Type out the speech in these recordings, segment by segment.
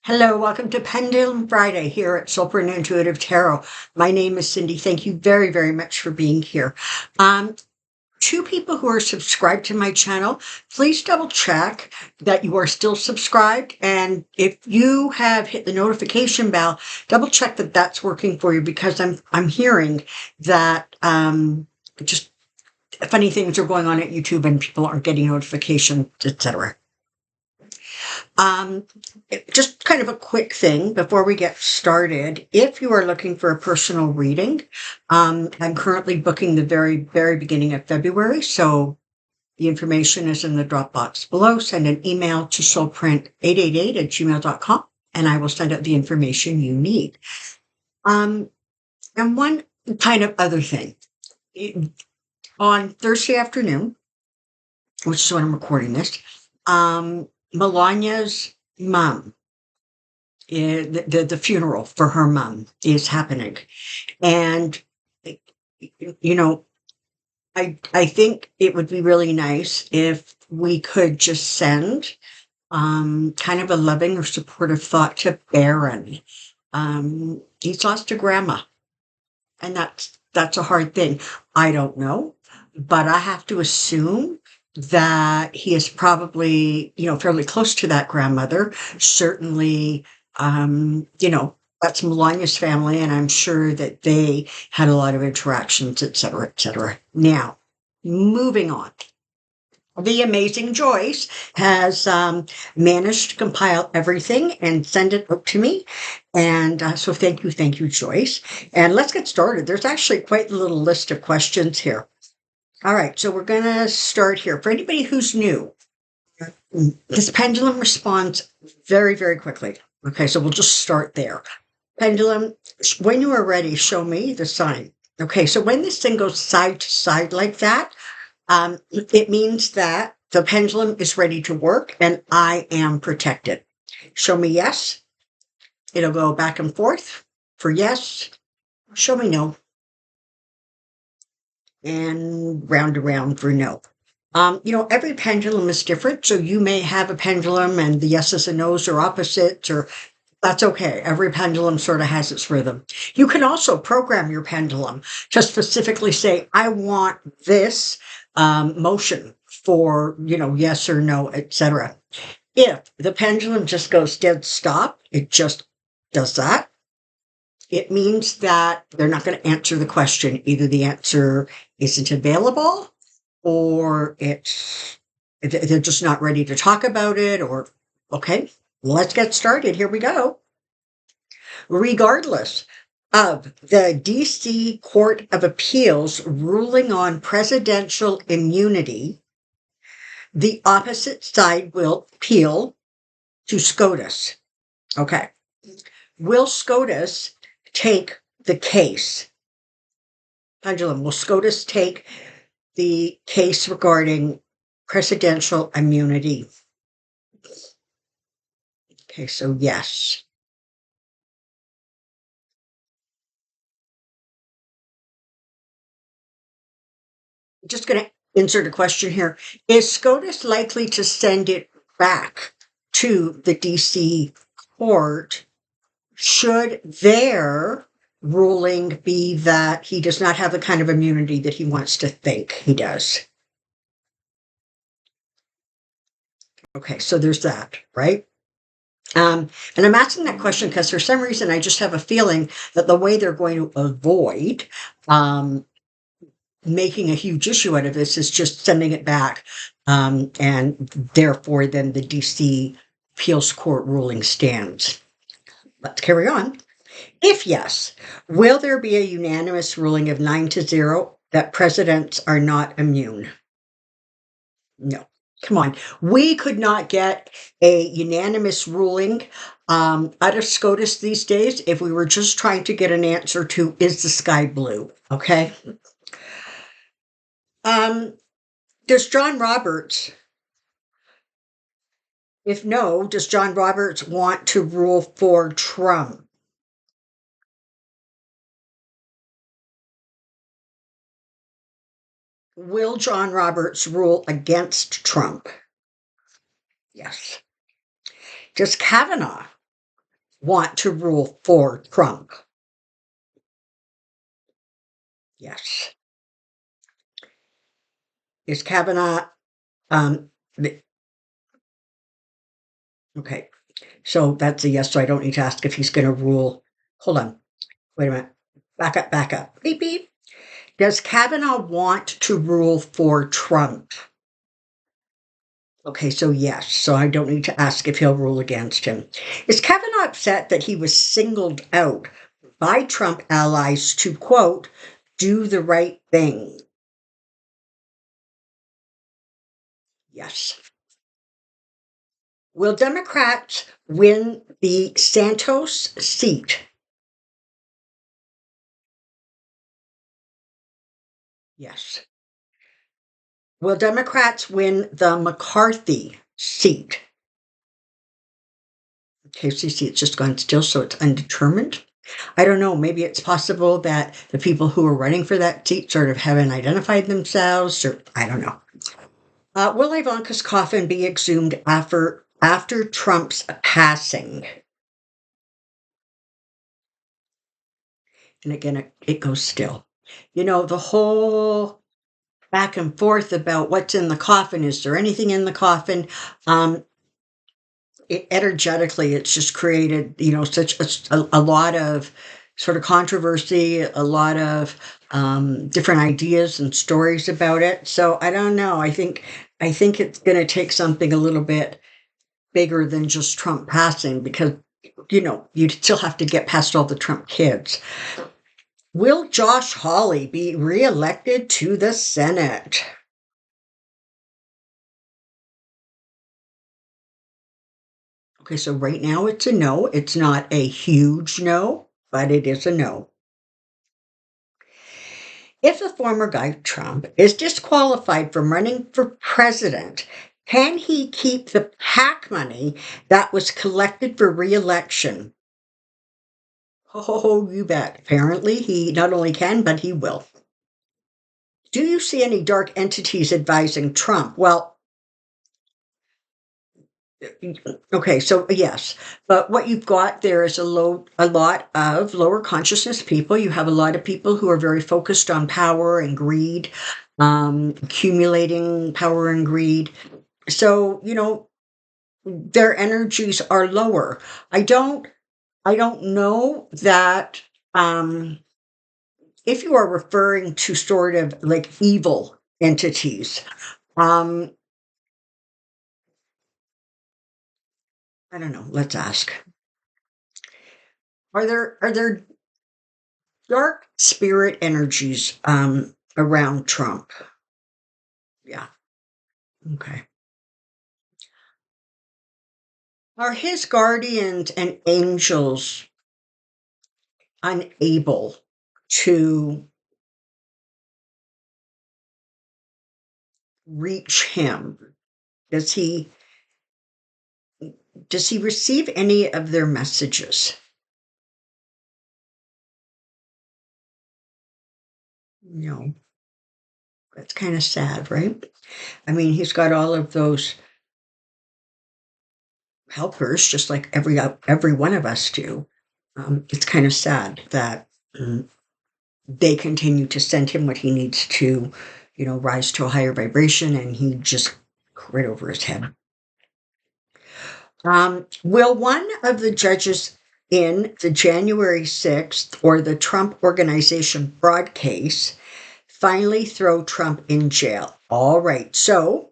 Hello, welcome to Pendulum Friday here at Soulprint Intuitive Tarot. My name is Cyndy. Thank you very, very much for being here. Two people who are subscribed to my channel, please double check that you are still subscribed. And if you have hit the notification bell, double check that that's working for you, because I'm hearing that just funny things are going on at YouTube and people aren't getting notifications, etc. Just kind of a quick thing before we get started. If you are looking for a personal reading, I'm currently booking the very, very beginning of February. So the information is in the drop box below. Send an email to soulprint888@gmail.com and I will send out the information you need. And one kind of other thing. On Thursday afternoon, which is when I'm recording this, Melania's mom, the funeral for her mom is happening. And, you know, I think it would be really nice if we could just send kind of a loving or supportive thought to Baron. He's lost a grandma, and that's a hard thing. I don't know, but I have to assume that he is probably, fairly close to that grandmother. Certainly, that's Melania's family, and I'm sure that they had a lot of interactions, et cetera, et cetera. Now, moving on. The amazing Joyce has managed to compile everything and send it up to me. And so thank you, Joyce. And let's get started. There's actually quite a little list of questions here. All right, so we're going to start here. For anybody who's new, this pendulum responds very, very quickly. Okay, so we'll just start there. Pendulum, when you are ready, show me the sign. Okay, so when this thing goes side to side like that, it means that the pendulum is ready to work and I am protected. Show me yes. It'll go back and forth for yes. Show me no. And round around for no. Every pendulum is different. So you may have a pendulum and the yeses and nos are opposites, or that's okay. Every pendulum sort of has its rhythm. You can also program your pendulum to specifically say, I want this motion for, yes or no, etc. If the pendulum just goes dead stop, it just does that. It means that they're not going to answer the question. Either the answer isn't available, or they're just not ready to talk about it, or, okay, let's get started. Here we go. Regardless of the DC Court of Appeals ruling on presidential immunity, the opposite side will appeal to SCOTUS. Okay. Will SCOTUS take the case? Pendulum, will SCOTUS take the case regarding presidential immunity? Okay, so yes. I'm just going to insert a question here. Is SCOTUS likely to send it back to the DC court should their ruling be that he does not have the kind of immunity that he wants to think he does? Okay, so there's that, right? And I'm asking that question because for some reason I just have a feeling that the way they're going to avoid making a huge issue out of this is just sending it back, and therefore then the DC appeals court ruling stands. Let's carry on. If yes, will there be a unanimous ruling of 9-0 that presidents are not immune? No. Come on. We could not get a unanimous ruling out of SCOTUS these days if we were just trying to get an answer to, is the sky blue? Okay. Does John Roberts, if no, does John Roberts want to rule for Trump? Will John Roberts rule against Trump? Yes. Does Kavanaugh want to rule for Trump? Yes. Is Kavanaugh, um, okay, so that's a yes, so I don't need to ask if he's going to rule. Hold on. Wait a minute. Back up. Beep, beep. Does Kavanaugh want to rule for Trump? Okay, so yes, so I don't need to ask if he'll rule against him. Is Kavanaugh upset that he was singled out by Trump allies to, quote, do the right thing? Yes. Will Democrats win the Santos seat? Yes. Will Democrats win the McCarthy seat? Okay, so you see it's just gone still, so it's undetermined. I don't know. Maybe it's possible that the people who are running for that seat sort of haven't identified themselves, or I don't know. Will Ivanka's coffin be exhumed after Trump's passing? And again, it goes still. You know, the whole back and forth about what's in the coffin. Is there anything in the coffin? Energetically, it's just created, such a lot of sort of controversy, a lot of different ideas and stories about it. So I don't know. I think it's going to take something a little bit bigger than just Trump passing, because you'd still have to get past all the Trump kids. Will Josh Hawley be reelected to the Senate? Okay, so right now it's a no. It's not a huge no, but it is a no. If the former guy, Trump, is disqualified from running for president, can he keep the PAC money that was collected for reelection? Oh, you bet. Apparently, he not only can, but he will. Do you see any dark entities advising Trump? Well, okay, so yes, but what you've got there is a lot of lower consciousness people. You have a lot of people who are very focused on power and greed, accumulating power and greed. So, their energies are lower. I don't know that, if you are referring to sort of like evil entities, um, I don't know. Let's ask. Are there dark spirit energies around Trump? Yeah. Okay. Are his guardians and angels unable to reach him? Does he receive any of their messages? No. That's kind of sad, right? I mean, he's got all of those helpers, just like every one of us do. It's kind of sad that they continue to send him what he needs to, rise to a higher vibration, and he just right over his head. Will one of the judges in the January 6th or the Trump Organization fraud case finally throw Trump in jail? All right. So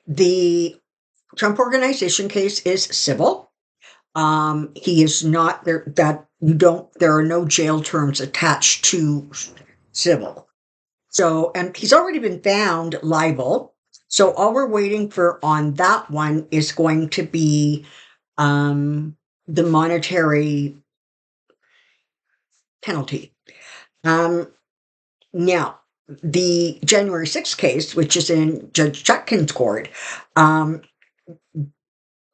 the Trump Organization case is civil. He is not there. There are no jail terms attached to civil. So, and he's already been found liable. So all we're waiting for on that one is going to be the monetary penalty. Now, the January 6th case, which is in Judge Chutkan's court,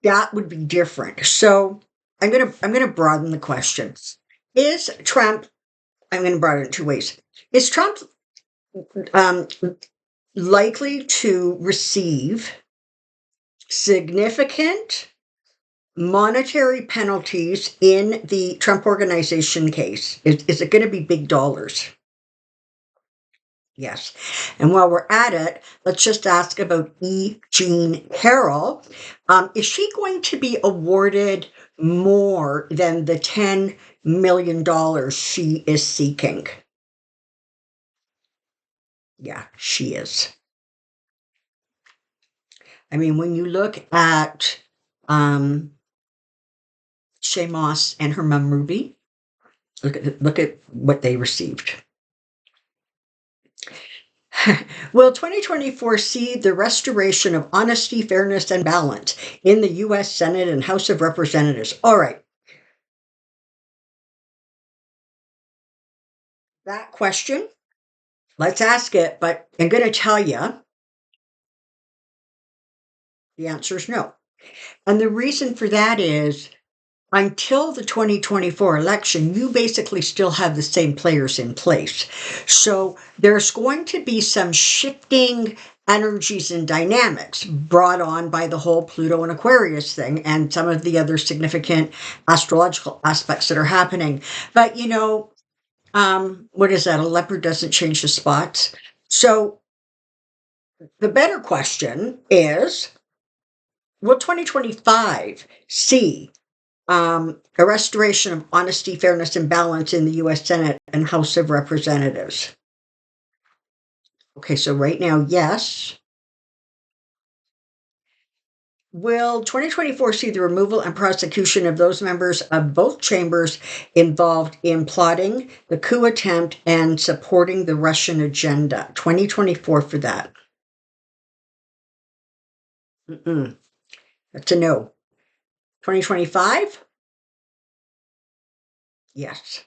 that would be different. So I'm gonna broaden the questions. Is Trump? I'm going to broaden it two ways. Is Trump um, likely to receive significant monetary penalties in the Trump Organization case. Is it going to be big dollars? Yes. And while we're at it, let's just ask about E. Jean Carroll. Is she going to be awarded more than the $10 million she is seeking? Yeah, she is. I mean, when you look at Shay Moss and her mum Ruby, look at what they received. Will 2024 see the restoration of honesty, fairness, and balance in the U.S. Senate and House of Representatives? All right. That question, let's ask it, but I'm going to tell you the answer is no. And the reason for that is until the 2024 election, you basically still have the same players in place. So there's going to be some shifting energies and dynamics brought on by the whole Pluto and Aquarius thing and some of the other significant astrological aspects that are happening. But, what is that? A leopard doesn't change the spots. So the better question is, will 2025 see a restoration of honesty, fairness, and balance in the U.S. Senate and House of Representatives? Okay, so right now, yes. Will 2024 see the removal and prosecution of those members of both chambers involved in plotting the coup attempt and supporting the Russian agenda? 2024 for that. That's a no. 2025? Yes.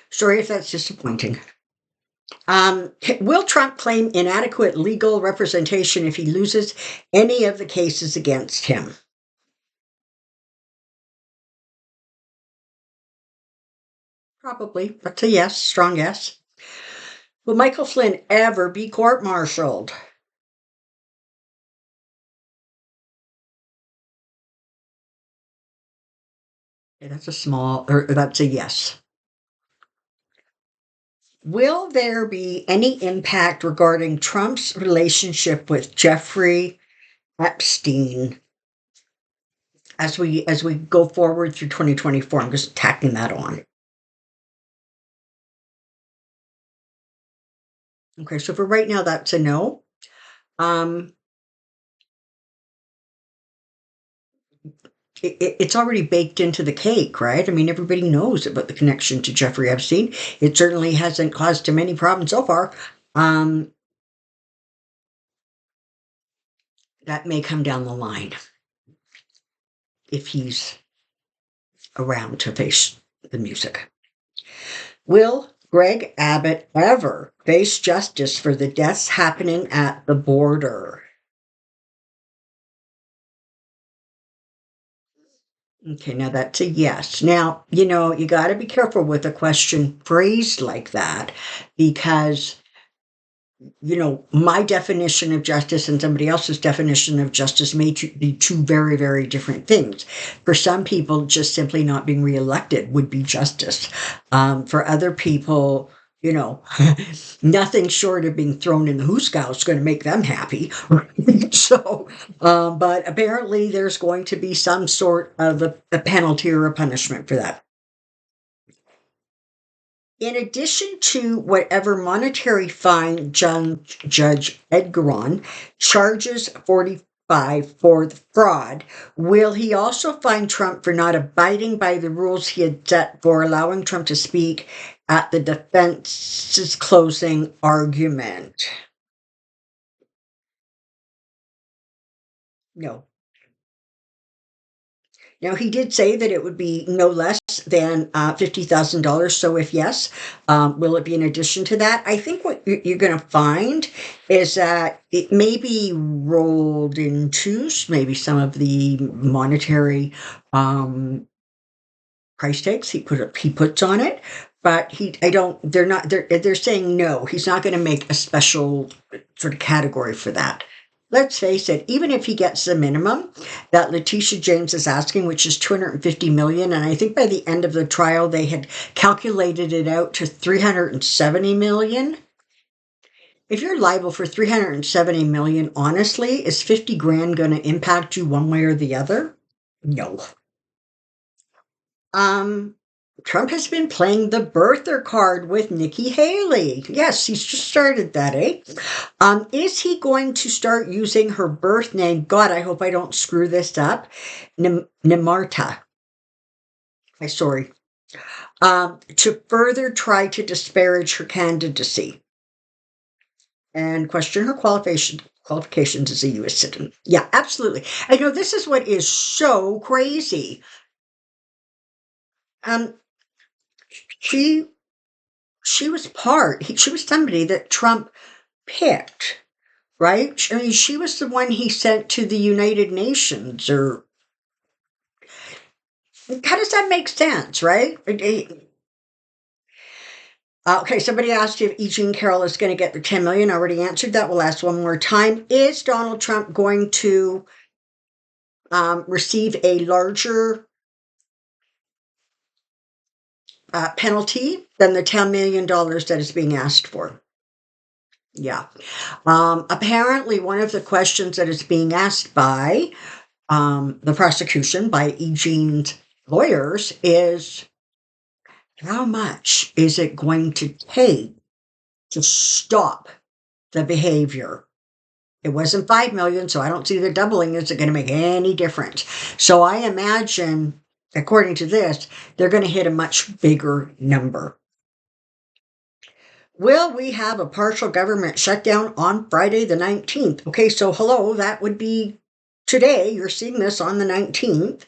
Sorry if that's disappointing. Will Trump claim inadequate legal representation if he loses any of the cases against him? Probably. That's a yes, strong yes. Will Michael Flynn ever be court-martialed? Okay, that's a yes. Will there be any impact regarding Trump's relationship with Jeffrey Epstein as we go forward through 2024? I'm just tacking that on. Okay, so for right now, that's a no. It's already baked into the cake, right? I mean, everybody knows about the connection to Jeffrey Epstein. It certainly hasn't caused him any problems so far. That may come down the line if he's around to face the music. Will Greg Abbott ever face justice for the deaths happening at the border? Okay, now that's a yes. Now, you got to be careful with a question phrased like that because, my definition of justice and somebody else's definition of justice may be two very, very different things. For some people, just simply not being reelected would be justice. For other people, nothing short of being thrown in the hoosegow is going to make them happy. So, but apparently there's going to be some sort of a penalty or a punishment for that. In addition to whatever monetary fine Judge Edgaron charges 45 for the fraud, will he also fine Trump for not abiding by the rules he had set for allowing Trump to speak at the defense's closing argument? No. Now, he did say that it would be no less than $50,000. So if yes, will it be in addition to that? I think what you're going to find is that it may be rolled into maybe some of the monetary price tags he puts on it. But they're saying no, he's not going to make a special sort of category for that. let's face it, even if he gets the minimum that Letitia James is asking, which is $250 million, and I think by the end of the trial they had calculated it out to $370 million. If you're liable for $370 million, honestly, is 50 grand going to impact you one way or the other? No. Trump has been playing the birther card with Nikki Haley. Yes, he's just started that, eh? Is he going to start using her birth name? God, I hope I don't screw this up. Nemarta. I'm sorry. To further try to disparage her candidacy and question her qualifications as a U.S. citizen. Yeah, absolutely. I know this is what is so crazy. She was she was somebody that Trump picked, right? I mean, she was the one he sent to the United Nations, or how does that make sense, right? Okay, somebody asked if E. Jean Carroll is going to get the 10 million. I already answered that. We'll ask one more time. Is Donald Trump going to receive a larger penalty than the $10 million that is being asked for? Yeah. Apparently, one of the questions that is being asked by the prosecution, by E. Jean's lawyers, is how much is it going to take to stop the behavior? It wasn't 5 million, so I don't see the doubling isn't going to make any difference. So I imagine, according to this, they're going to hit a much bigger number. Will we have a partial government shutdown on Friday the 19th? Okay, so hello, that would be today. You're seeing this on the 19th.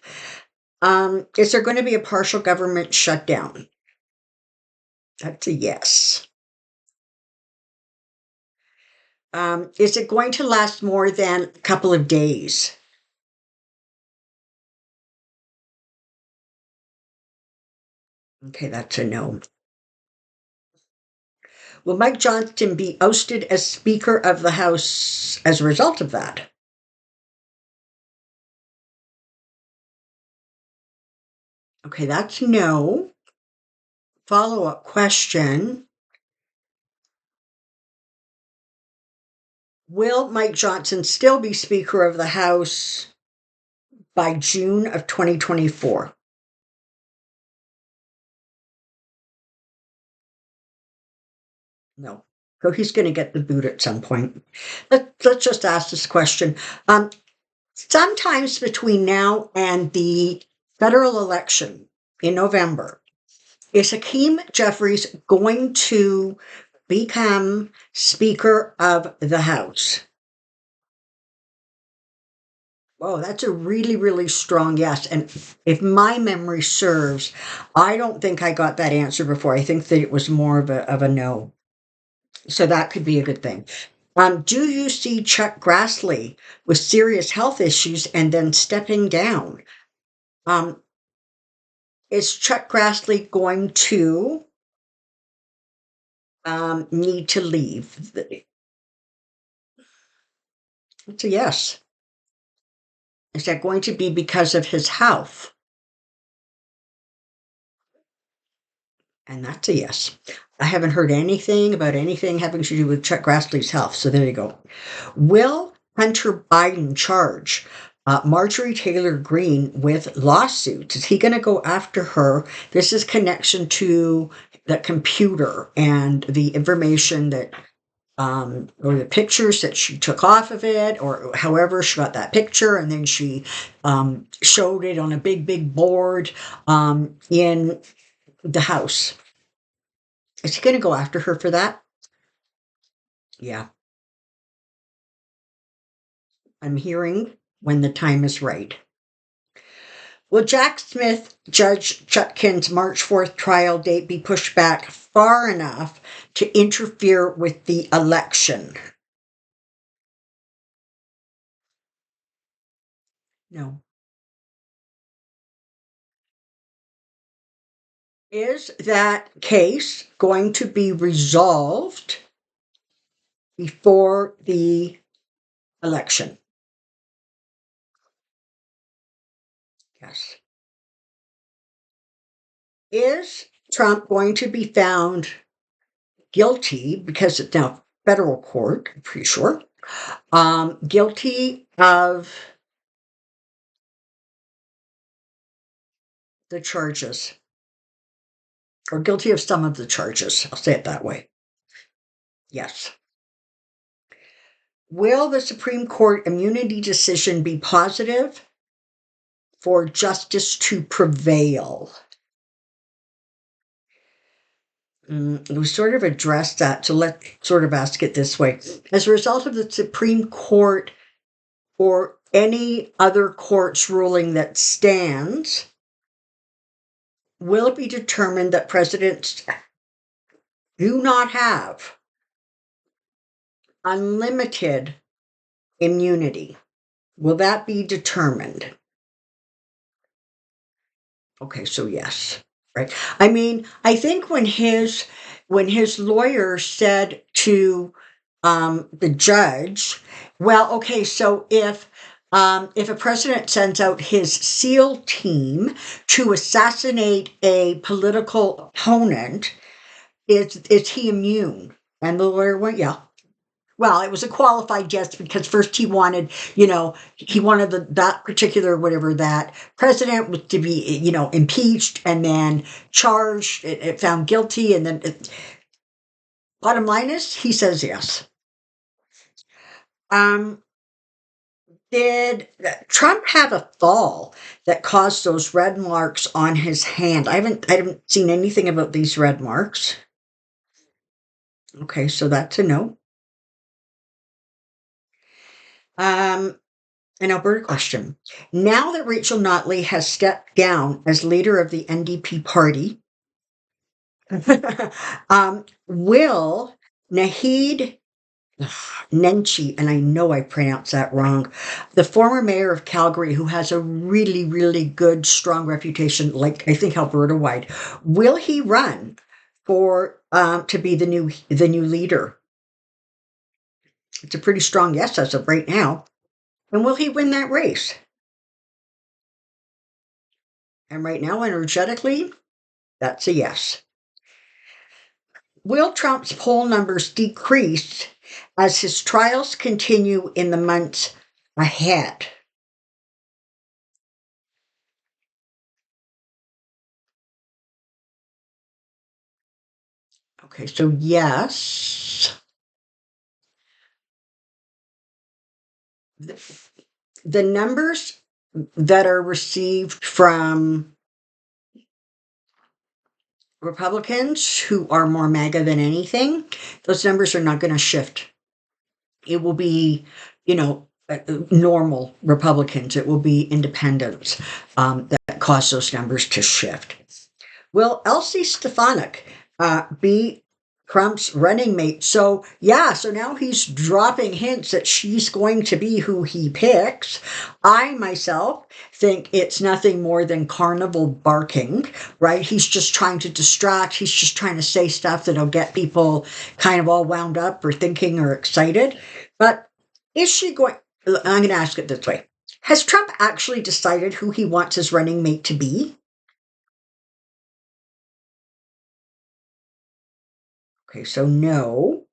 Is there going to be a partial government shutdown? That's a yes. Is it going to last more than a couple of days? Okay, that's a no. Will Mike Johnson be ousted as Speaker of the House as a result of that? Okay, that's no. Follow-up question. Will Mike Johnson still be Speaker of the House by June of 2024? No. So he's going to get the boot at some point. Let's just ask this question. Sometimes between now and the federal election in November, is Hakeem Jeffries going to become Speaker of the House? Oh, that's a really, really strong yes. And if my memory serves, I don't think I got that answer before. I think that it was more of a no. So that could be a good thing. Do you see Chuck Grassley with serious health issues and then stepping down? Is Chuck Grassley going to need to leave? It's a yes. Is that going to be because of his health? And that's a yes. I haven't heard anything about anything having to do with Chuck Grassley's health. So there you go. Will Hunter Biden charge Marjorie Taylor Greene with lawsuits? Is he going to go after her? This is connection to the computer and the information that or the pictures that she took off of it, or however she got that picture, and then she showed it on a big board in the House. Is he going to go after her for that? Yeah. I'm hearing when the time is right. Will Jack Smith, Judge Chutkin's March 4th trial date be pushed back far enough to interfere with the election? No. Is that case going to be resolved before the election. Yes. Is Trump going to be found guilty, because it's now federal court, I'm pretty sure, guilty of the charges, or guilty of some of the charges? I'll say it that way. Yes. Will the Supreme Court immunity decision be positive for justice to prevail? We sort of addressed that, so let's sort of ask it this way. As a result of the Supreme Court or any other court's ruling that stands, will it be determined that presidents do not have unlimited immunity? Will that be determined? Okay, so yes, right. I mean, I think when his lawyer said to the judge, well, okay, so if a president sends out his SEAL team to assassinate a political opponent, is he immune? And the lawyer went, yeah. Well, it was a qualified yes, because first he wanted that particular, whatever, that president was to be, impeached and then charged, it found guilty. And then bottom line is he says yes. Did Trump have a fall that caused those red marks on his hand? I haven't seen anything about these red marks. Okay, so that's a no. An Alberta question. Now that Rachel Notley has stepped down as leader of the NDP party, will Naheed Nenshi, and I know I pronounced that wrong, the former mayor of Calgary, who has a really, really good, strong reputation, like I think Alberta-wide, will he run for to be the new leader? It's a pretty strong yes as of right now. And will he win that race? And right now, energetically, that's a yes. Will Trump's poll numbers decrease as his trials continue in the months ahead? Okay, so yes. The numbers that are received from Republicans who are more MAGA than anything, those numbers are not going to shift. It will be, normal Republicans. It will be independents that cause those numbers to shift. Will Elsie Stefanik be Trump's running mate? So now he's dropping hints that she's going to be who he picks. I myself think it's nothing more than carnival barking, right? He's just trying to distract. He's just trying to say stuff that'll get people kind of all wound up or thinking or excited. But is she going? I'm going to ask it this way. Has Trump actually decided who he wants his running mate to be? Okay, so no.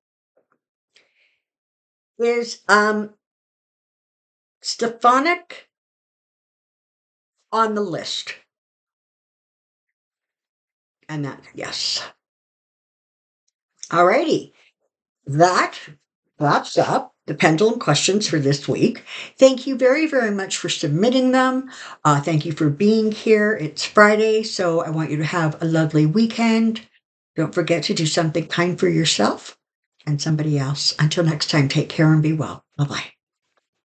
Is Stefanik on the list? And that, yes. Alrighty. That wraps up the pendulum questions for this week. Thank you very, very much for submitting them. Thank you for being here. It's Friday, so I want you to have a lovely weekend. Don't forget to do something kind for yourself and somebody else. Until next time, take care and be well. Bye-bye.